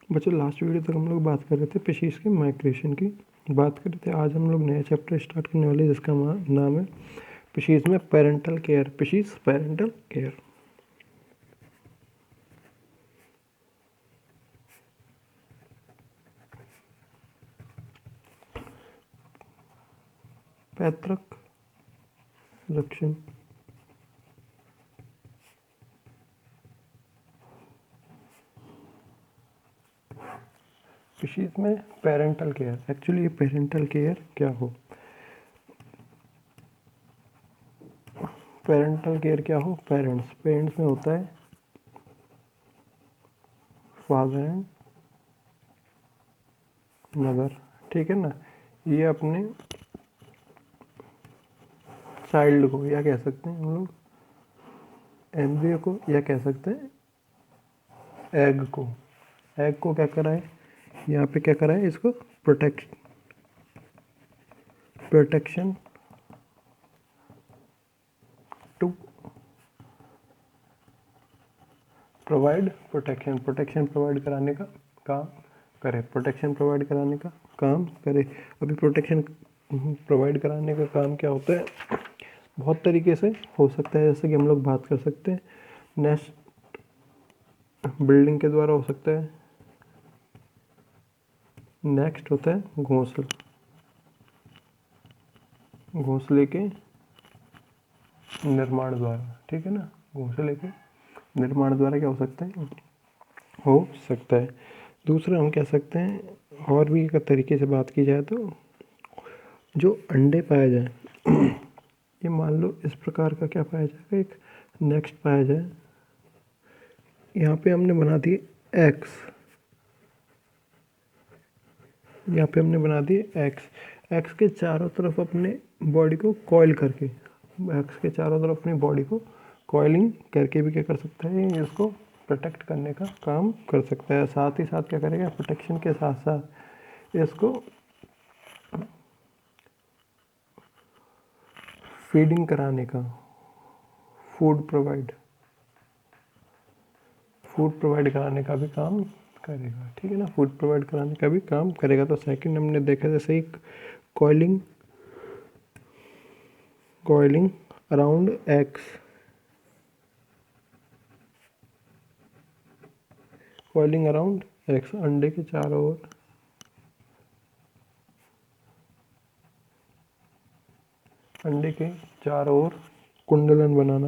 बच्चों last video तक हम लोग बात कर रहे थे फिशेस के माइग्रेशन की बात कर रहे थे। आज हम लोग नया चैप्टर स्टार्ट करने वाले जिसका नाम है फिशेस में parental care. Fishes parental care. पैतृक रक्षण फिशेस में पेरेंटल केयर। एक्चुअली ये पेरेंटल केयर क्या हो, पेरेंटल केयर क्या हो। पेरेंट्स में होता है फादर एंड मदर, ठीक है ना। ये अपने चाइल्ड को या कह सकते हैं हम लोग एम्ब्रियो को या कह सकते हैं एग को क्या कराए, यहाँ पे क्या कराए, इसको protection to provide protection provide कराने का काम करे, अभी प्रोटेक्शन प्रोवाइड कराने का काम क्या होता है, बहुत तरीके से हो सकता है। जैसे कि हम लोग बात कर सकते हैं नेस्ट बिल्डिंग के द्वारा हो सकता है। नेक्स्ट होता है घोंसले के निर्माण द्वारा, ठीक है ना। घोंसले के निर्माण द्वारा क्या हो सकता है। दूसरा हम कह सकते हैं, और भी एक तरीके से बात की जाए तो जो अंडे पाए जाए ये मान लो इस प्रकार का क्या पाया जाएगा, एक नेक्स्ट पाया जाए। यहाँ पे हमने बना दिए एक्स, यहाँ पे हमने बना दिए एक्स के चारों तरफ अपने बॉडी को कॉइल करके, एक्स के चारों तरफ अपनी बॉडी को कॉइलिंग करके भी क्या कर सकता है, इसको प्रोटेक्ट करने का काम कर सकता है। साथ ही साथ क्या करेगा, प्रोटेक्शन के साथ साथ इसको फीडिंग कराने का, फूड प्रोवाइड कराने का भी काम करेगा, ठीक है ना। फूड प्रोवाइड कराने का भी काम करेगा। तो सेकंड हमने देखा जैसे ही कॉइलिंग अराउंड एक्स, अंडे के चारों ओर कुंडलन बनाना,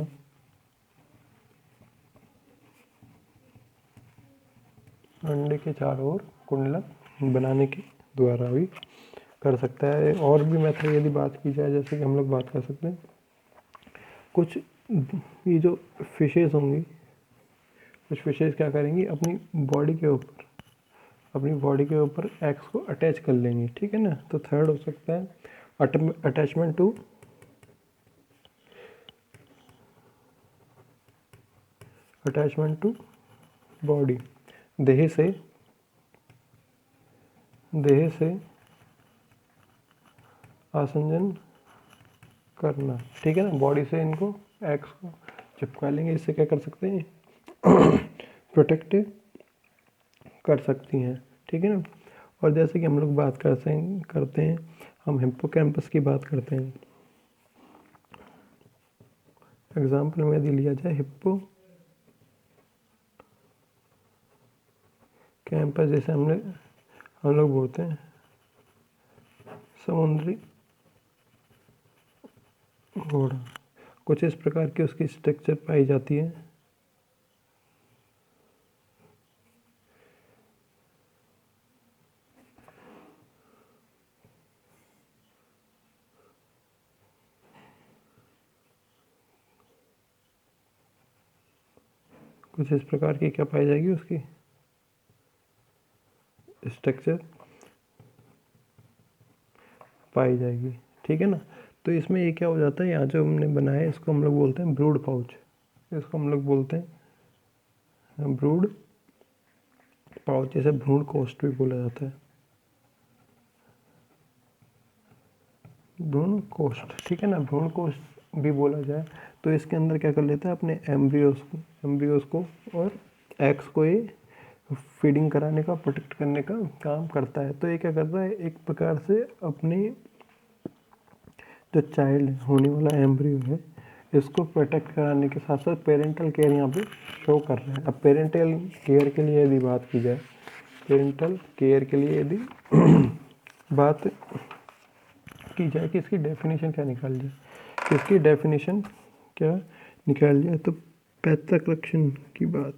अंडे के चारों ओर कुंडलन बनाने के द्वारा भी कर सकता है। और भी मेथड यदि बात की जाए, जैसे कि हम लोग बात कर सकते हैं कुछ ये जो फिशेस होंगी, कुछ फिशेस क्या करेंगी, अपनी बॉडी के ऊपर एग्स को अटैच कर लेंगी, ठीक है ना। तो थर्ड हो सकता है अटैचमेंट टू बॉडी, देह से आसंजन करना, ठीक है ना। बॉडी से इनको एग्स को चिपका लेंगे, इससे क्या कर सकते हैं, प्रोटेक्ट कर सकती हैं, ठीक है ना। और जैसे कि हम लोग बात करते हैं हम हिप्पोकैम्पस की बात करते हैं। एग्जाम्पल में यदि लिया जाए हिप्पोकैम्पस, जैसे हम लोग बोलते हैं समुद्री घोड़ा, कुछ इस प्रकार की उसकी स्ट्रक्चर पाई जाती है। कुछ इस प्रकार की क्या पाई जाएगी, उसकी स्ट्रक्चर पाई जाएगी, ठीक है ना। तो इसमें ये क्या हो जाता है, यहाँ जो हमने बनाया है इसको हम लोग बोलते हैं ब्रूड पाउच, जैसे भ्रूण कोष्ठ भी बोला जाता है, भ्रूण कोष्ठ, ठीक है ना। भ्रूण कोष्ठ भी बोला जाए तो इसके अंदर क्या कर लेता है, अपने एम्ब्रियोस को और एग्स को ये फीडिंग कराने का, प्रोटेक्ट करने का काम करता है। तो ये क्या करता है, एक प्रकार से अपने जो चाइल्ड होने वाला एम्ब्रियो है इसको प्रोटेक्ट कराने के साथ साथ पेरेंटल केयर यहाँ पे शो कर रहा है। अब पेरेंटल केयर के लिए यदि बात की जाए, पेरेंटल केयर के लिए यदि बात की जाए कि इसकी डेफिनेशन क्या निकाल जाए, कि इसकी डेफिनेशन क्या निकाल जाए, तो पैतृक रक्षण की बात,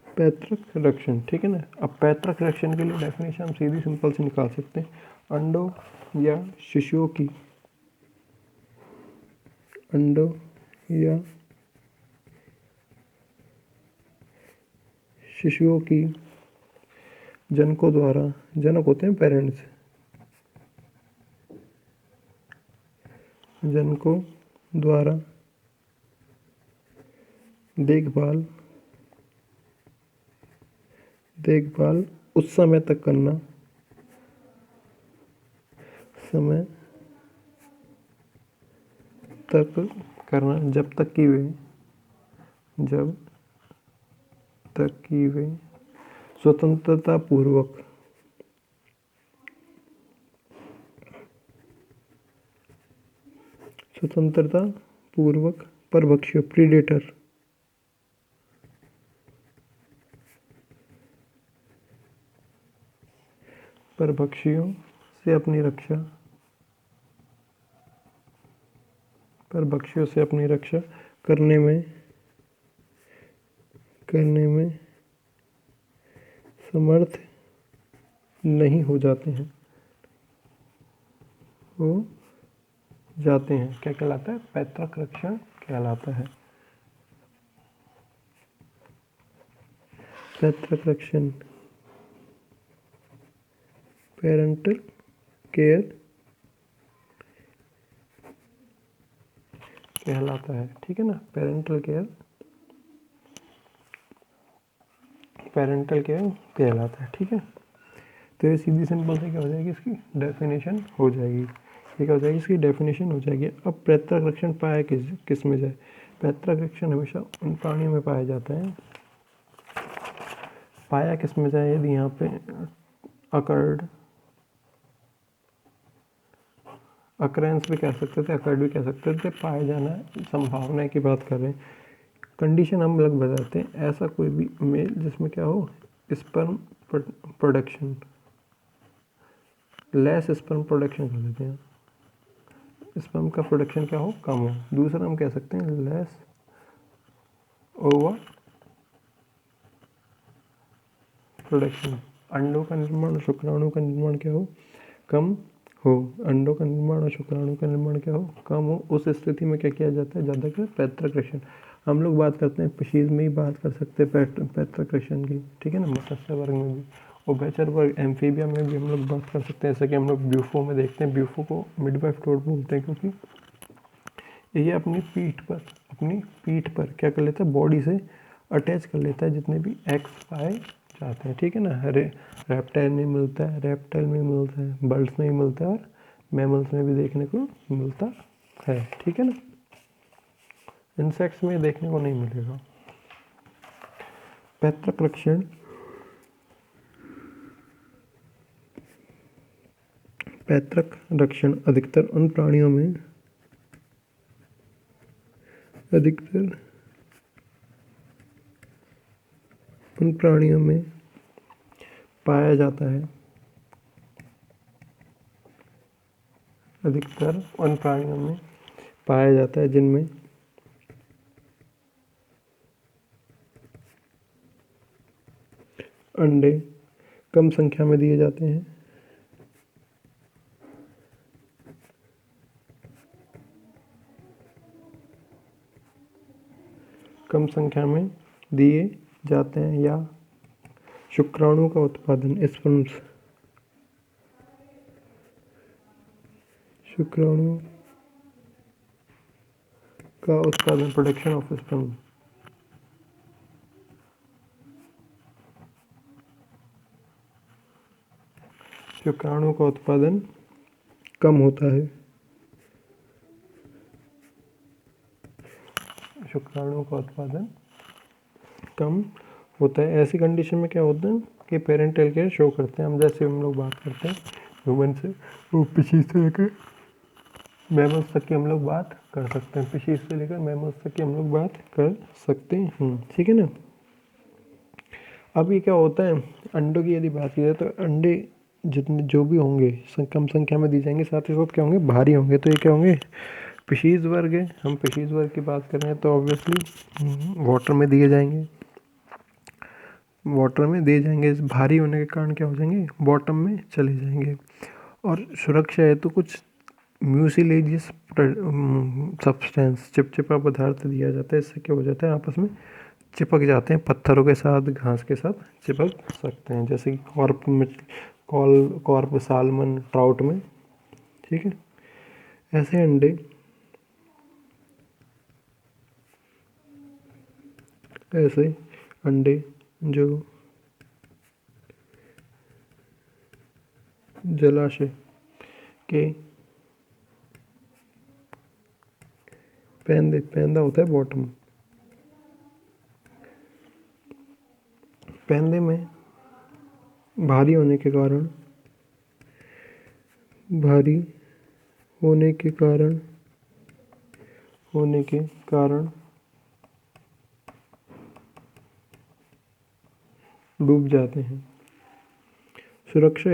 पैतृक रक्षण, ठीक है ना। अब पैतृक रक्षण के लिए डेफिनेशन हम सीधी सिंपल से निकाल सकते हैं, अंडों या शिशुओं की, अंडों या शिशुओं की जनकों द्वारा, जनक होते हैं पेरेंट्स, जनकों द्वारा देखभाल देखभाल उस समय तक करना, समय तक करना जब तक कि वे, जब तक कि वे स्वतंत्रता पूर्वक, स्वतंत्रता पूर्वक परभक्षी, प्रीडेटर, परभक्षियों से अपनी रक्षा, परभक्षियों से अपनी रक्षा करने में समर्थ नहीं हो जाते हैं, हो जाते हैं। क्या कहलाता है, पैतृक रक्षण कहलाता है। पैतृक रक्षण, पेरेंटल केयर कहलाता है, ठीक है ना। पेरेंटल केयर, पेरेंटल केयर कहलाता है, ठीक है। तो ये सीधी सिंपल से क्या हो जाएगी, इसकी डेफिनेशन हो जाएगी, ये क्या हो जाएगी, इसकी डेफिनेशन हो जाएगी। अब पैतृक रक्षण पाया किस में जाए, पैतृक रक्षण हमेशा उन प्राणियों में पाया जाता है, पाया किस में जाए, यदि यहाँ पे अकर्ड, अकरेंस भी कह सकते थे, अकर्ड भी कह सकते थे, पाए जाना, संभावना की बात कर रहे हैं। कंडीशन हम लोग बताते हैं, ऐसा कोई भी मेल जिसमें क्या हो, sperm production, less sperm production कर देते हैं, स्पर्म का प्रोडक्शन क्या हो, कम हो। दूसरा हम कह सकते हैं लेस ओवर प्रोडक्शन, अंडों का निर्माण और शुक्राणु का निर्माण क्या हो, कम हो, अंडों का निर्माण और शुक्राणु का निर्माण क्या हो, कम हो। उस स्थिति में क्या किया जाता है, ज़्यादातर पैतृक रक्षण। हम लोग बात करते हैं पक्षीज में ही बात कर सकते हैं पैतृक रक्षण की, ठीक है ना। मत्स्य वर्ग में भी, उभयचर वर्ग एम्फीबिया में भी हम लोग बात कर सकते हैं, जैसे कि हम लोग ब्यूफो में देखते हैं, ब्यूफो को मिडवाइफ टोड बोलते हैं, क्योंकि ये अपनी पीठ पर क्या कर लेता है, बॉडी से अटैच कर लेता है जितने भी एग्स पाए जाते हैं, ठीक है ना। रेप्टाइल में मिलता है, रेप्टाइल में मिलता है, बर्ड्स में भी मिलता है, और मैमल्स में भी देखने को मिलता है, ठीक है ना। इंसेक्ट्स में देखने को नहीं मिलेगा। पैतृक रक्षण, पैतृक रक्षण अधिकतर उन प्राणियों में, अधिकतर उन प्राणियों में पाया जाता है, अधिकतर उन प्राणियों में पाया जाता है जिनमें अंडे कम संख्या में दिए जाते हैं, कम संख्या में दिए जाते हैं, या शुक्राणु का उत्पादन, स्पर्म्स, शुक्राणु का उत्पादन, प्रोडक्शन ऑफ स्पर्म, शुक्राणु का उत्पादन कम होता है। शुक्राणुओं का उत्पादन कम होता है। ऐसी कंडीशन में क्या होता है कि पेरेंटल केयर शो करते हैं। हम जैसे हम लोग बात करते हैं ह्यूमन से, वो पीसीज से लेकर मैमल्स तक की हम लोग बात कर सकते हैं। पीसीज से लेकर मैमल्स तक की हम लोग बात कर सकते हैं, ठीक है ना। अब ये क्या होता है, अंडों की यदि बात की जाए तो अंडे जितने जो भी होंगे कम संख्या में दी जाएंगे, साथ ही साथ क्या होंगे, भारी होंगे। तो ये क्या होंगे, फिशीज़ वर्ग है। हम फिशीज़ वर्ग की बात कर रहे हैं तो ऑब्वियसली वाटर में दिए जाएंगे, वाटर में दिए जाएंगे। भारी होने के कारण क्या हो जाएंगे, बॉटम में चले जाएंगे। और सुरक्षा है तो कुछ म्यूसिलेजियस सब्सटेंस, चिपचिपा पदार्थ दिया जाता है। इससे क्या हो जाता है, आपस में चिपक जाते हैं, पत्थरों के साथ, घास के साथ चिपक सकते हैं, जैसे कि कॉर्प सालमन, ट्राउट में, ठीक है। ऐसे अंडे ऐसे अंडे जो जलाशय के पैदा होता है बॉटम, पैंदे में भारी होने के कारण, भारी होने के कारण डूब जाते हैं। सुरक्षा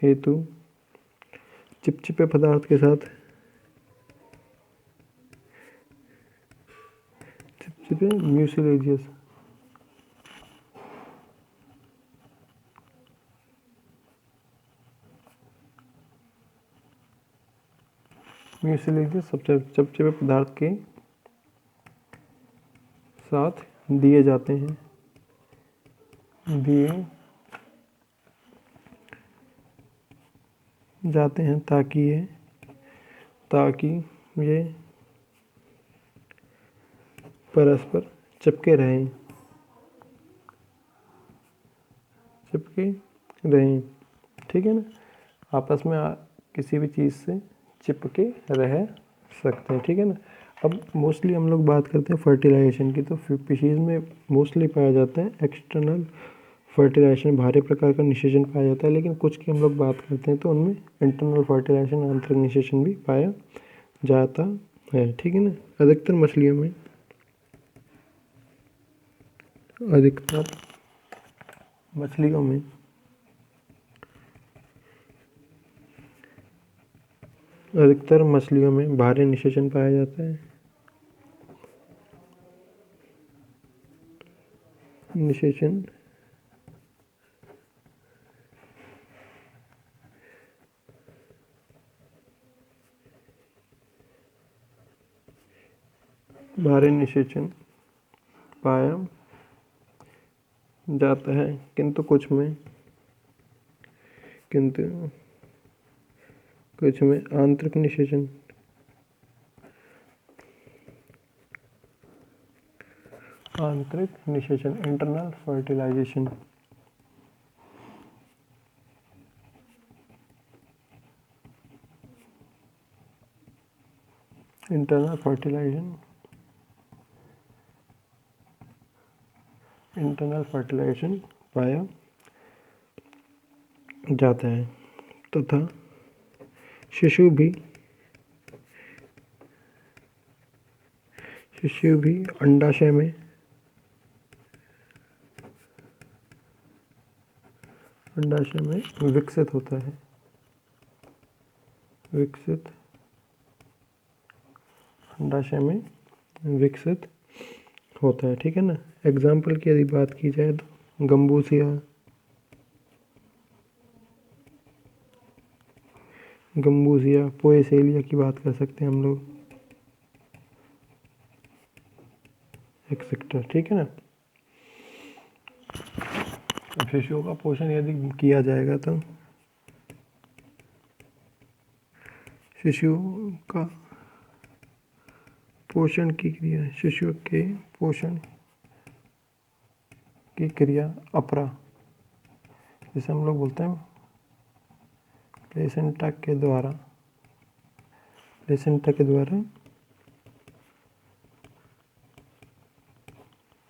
हेतु चिपचिपे पदार्थ के साथ, चिपचिपे म्यूसिलेजियस चिपचिपे पदार्थ के साथ दिए जाते हैं, ताकि ये परस्पर चिपके रहें, ठीक है ना। आपस में किसी भी चीज़ से चिपके रह सकते हैं, ठीक है ना। अब मोस्टली हम लोग बात करते हैं फर्टिलाइजेशन की, तो फिशीज़ में मोस्टली पाया जाता है एक्सटर्नल फर्टिलाइजेशन, भारी प्रकार का निषेचन पाया जाता है। लेकिन कुछ की हम लोग बात करते हैं तो उनमें इंटरनल फर्टिलाइजेशन, आंतरिक निषेचन भी पाया जाता है, ठीक है ना। अधिकतर मछलियों में भारी निषेचन पाया जाता है। निषेचन भारी निषेचन पाया जाता है, किंतु कुछ में आंतरिक निषेचन इंटरनल फर्टिलाइजेशन पाया जाता है, तथा शिशु भी अंडाशय में विकसित होता है, अंडाशय में विकसित होता है, ठीक है ना। एग्जाम्पल की यदि बात की जाए तो गम्बूसिया, पोएसेलिया की बात कर सकते हैं हम लोग, एक्सेट्रा, ठीक है ना। शिशुओं का पोषण यदि किया जाएगा तो शिशु के पोषण की क्रिया अपरा, जिसे हम लोग बोलते हैं प्लेसेंटा के द्वारा प्लेसेंटा के द्वारा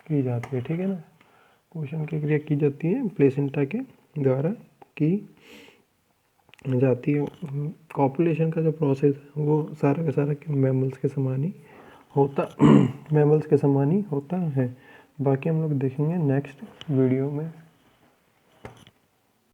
की जाती है, ठीक है ना। पोषण की क्रिया की जाती है प्लेसेंटा के द्वारा की जाती है। कॉपुलेशन का जो प्रोसेस है वो सारा का सारा मैमल्स के समान ही होता मैमल्स के समान ही होता है। बाकी हम लोग देखेंगे नेक्स्ट वीडियो में।